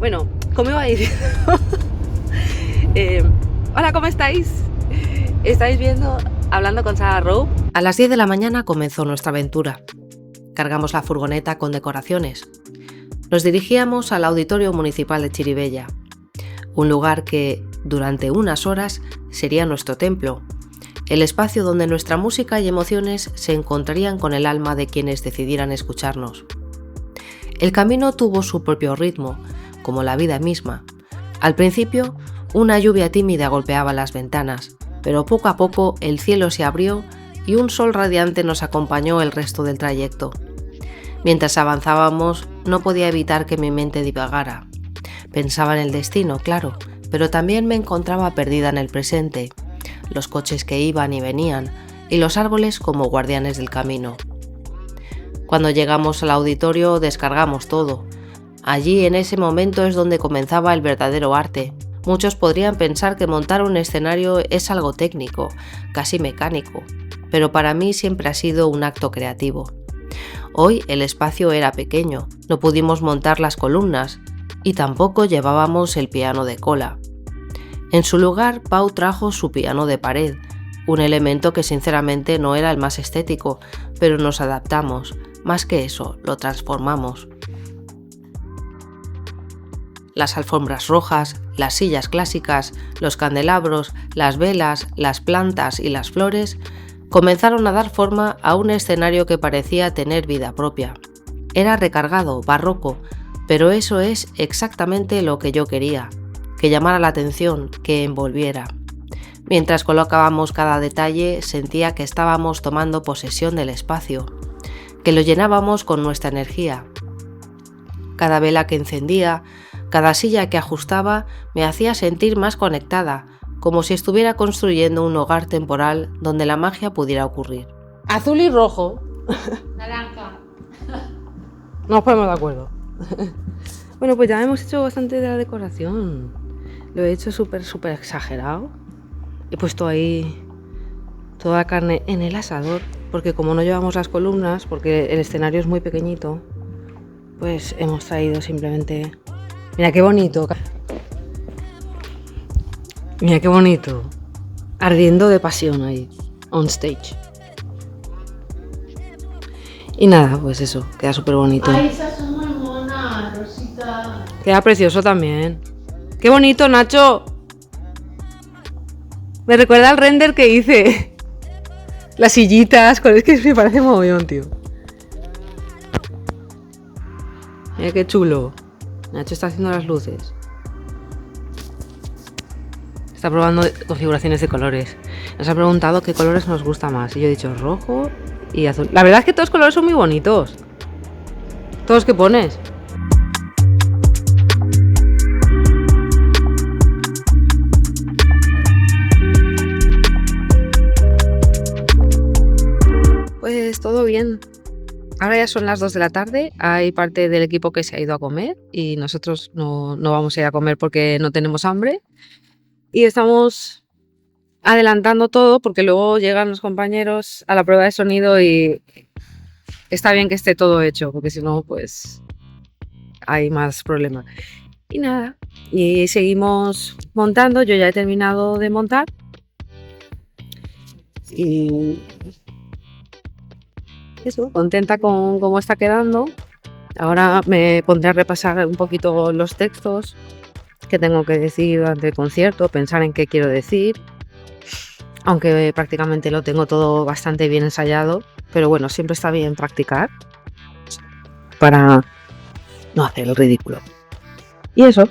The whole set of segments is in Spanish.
Bueno, como iba diciendo, hola, ¿cómo estáis? Estáis viendo Hablando con Sara Rowe. A las 10 de la mañana comenzó nuestra aventura. Cargamos la furgoneta con decoraciones. Nos dirigíamos al Auditorio Municipal de Chirivella, un lugar que, durante unas horas, sería nuestro templo, el espacio donde nuestra música y emociones se encontrarían con el alma de quienes decidieran escucharnos. El camino tuvo su propio ritmo, como la vida misma. Al principio, una lluvia tímida golpeaba las ventanas, pero poco a poco el cielo se abrió y un sol radiante nos acompañó el resto del trayecto. Mientras avanzábamos, no podía evitar que mi mente divagara. Pensaba en el destino, claro, pero también me encontraba perdida en el presente, los coches que iban y venían, y los árboles como guardianes del camino. Cuando llegamos al auditorio descargamos todo. Allí en ese momento es donde comenzaba el verdadero arte. Muchos podrían pensar que montar un escenario es algo técnico, casi mecánico, pero para mí siempre ha sido un acto creativo. Hoy el espacio era pequeño, no pudimos montar las columnas y tampoco llevábamos el piano de cola. En su lugar, Pau trajo su piano de pared, un elemento que sinceramente no era el más estético, pero nos adaptamos, más que eso, lo transformamos. Las alfombras rojas, las sillas clásicas, los candelabros, las velas, las plantas y las flores comenzaron a dar forma a un escenario que parecía tener vida propia. Era recargado, barroco, pero eso es exactamente lo que yo quería, que llamara la atención, que envolviera. Mientras colocábamos cada detalle, sentía que estábamos tomando posesión del espacio, que lo llenábamos con nuestra energía. Cada vela que encendía, cada silla que ajustaba me hacía sentir más conectada, como si estuviera construyendo un hogar temporal donde la magia pudiera ocurrir. Azul y rojo. Naranja. No nos ponemos de acuerdo. Bueno, pues ya hemos hecho bastante de la decoración. Lo he hecho súper exagerado. He puesto ahí toda la carne en el asador, porque como no llevamos las columnas, porque el escenario es muy pequeñito, pues hemos traído simplemente... Mira qué bonito. Mira qué bonito. Ardiendo de pasión ahí, on stage. Y nada, pues eso, queda súper bonito. Ay, esas son muy monas, Rosita. Queda precioso también. ¡Qué bonito, Nacho! Me recuerda al render que hice. Las sillitas, es que me parece mogollón, tío. Mira qué chulo. Nacho está haciendo las luces. Está probando configuraciones de colores. Nos ha preguntado qué colores nos gusta más. Y yo he dicho rojo y azul. La verdad es que todos los colores son muy bonitos. Todos los que pones. Pues todo bien. Ahora ya son las 2 de la tarde, hay parte del equipo que se ha ido a comer y nosotros no vamos a ir a comer porque no tenemos hambre. Y estamos adelantando todo porque luego llegan los compañeros a la prueba de sonido y está bien que esté todo hecho porque si no, pues hay más problemas. Y nada, y seguimos montando, yo ya he terminado de montar. Y... eso, contenta con cómo está quedando. Ahora me pondré a repasar un poquito los textos que tengo que decir durante el concierto, pensar en qué quiero decir, aunque prácticamente lo tengo todo bastante bien ensayado, pero bueno, siempre está bien practicar para no hacer el ridículo. Y eso,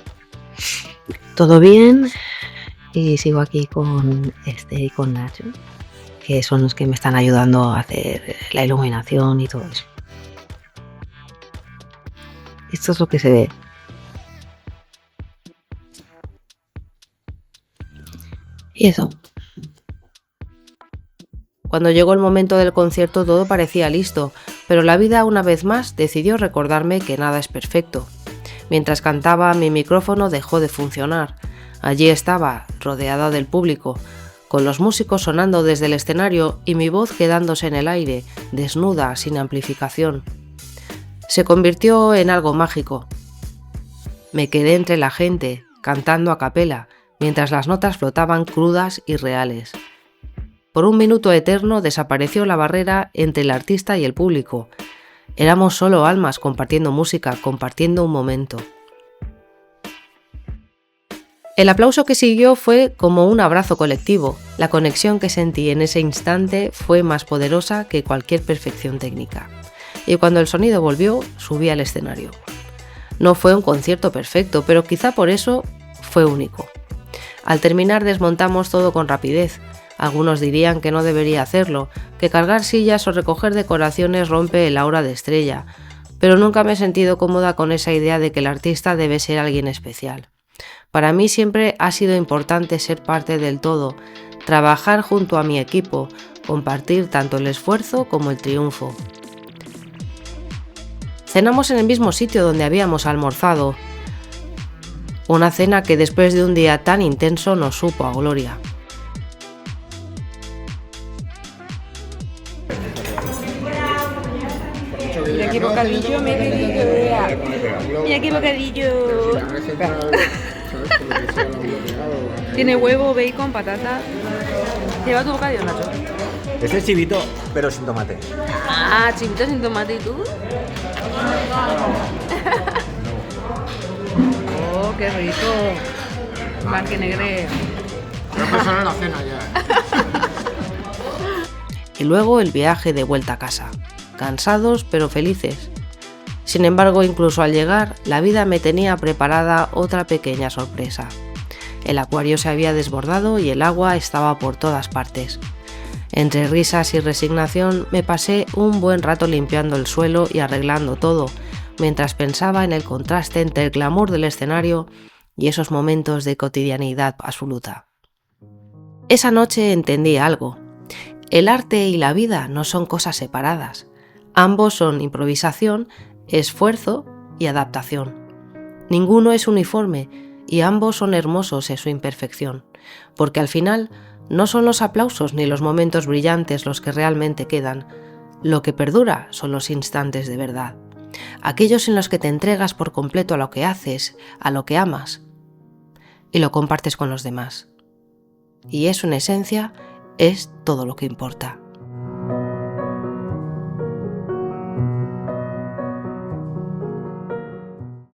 todo bien, y sigo aquí con y con Nacho, que son los que me están ayudando a hacer la iluminación y todo eso. Esto es lo que se ve. Y eso. Cuando llegó el momento del concierto todo parecía listo, pero la vida una vez más decidió recordarme que nada es perfecto. Mientras cantaba, mi micrófono dejó de funcionar. Allí estaba, rodeada del público, con los músicos sonando desde el escenario y mi voz quedándose en el aire, desnuda, sin amplificación. Se convirtió en algo mágico. Me quedé entre la gente, cantando a capela, mientras las notas flotaban crudas y reales. Por un minuto eterno desapareció la barrera entre el artista y el público. Éramos solo almas compartiendo música, compartiendo un momento. El aplauso que siguió fue como un abrazo colectivo. La conexión que sentí en ese instante fue más poderosa que cualquier perfección técnica. Y cuando el sonido volvió, subí al escenario. No fue un concierto perfecto, pero quizá por eso fue único. Al terminar desmontamos todo con rapidez. Algunos dirían que no debería hacerlo, que cargar sillas o recoger decoraciones rompe el aura de estrella, pero nunca me he sentido cómoda con esa idea de que el artista debe ser alguien especial. Para mí siempre ha sido importante ser parte del todo, trabajar junto a mi equipo, compartir tanto el esfuerzo como el triunfo. Cenamos en el mismo sitio donde habíamos almorzado, una cena que después de un día tan intenso nos supo a gloria. Mira qué bocadillo me he pedido. Mira qué bocadillo. Tiene huevo, bacon, patata. ¿Lleva tu bocadillo, Nacho? Este es chivito, pero sin tomate. Ah, chivito sin tomate, ¿y tú? Oh, qué rico. Marque negre. Una persona en la cena ya. Y luego el viaje de vuelta a casa, cansados pero felices. Sin embargo, incluso al llegar, la vida me tenía preparada otra pequeña sorpresa. El acuario se había desbordado y el agua estaba por todas partes. Entre risas y resignación me pasé un buen rato limpiando el suelo y arreglando todo, mientras pensaba en el contraste entre el glamour del escenario y esos momentos de cotidianidad absoluta. Esa noche entendí algo. El arte y la vida no son cosas separadas. Ambos son improvisación, esfuerzo y adaptación. Ninguno es uniforme y ambos son hermosos en su imperfección, porque al final no son los aplausos ni los momentos brillantes los que realmente quedan. Lo que perdura son los instantes de verdad, aquellos en los que te entregas por completo a lo que haces, a lo que amas, y lo compartes con los demás. Y eso en esencia es todo lo que importa.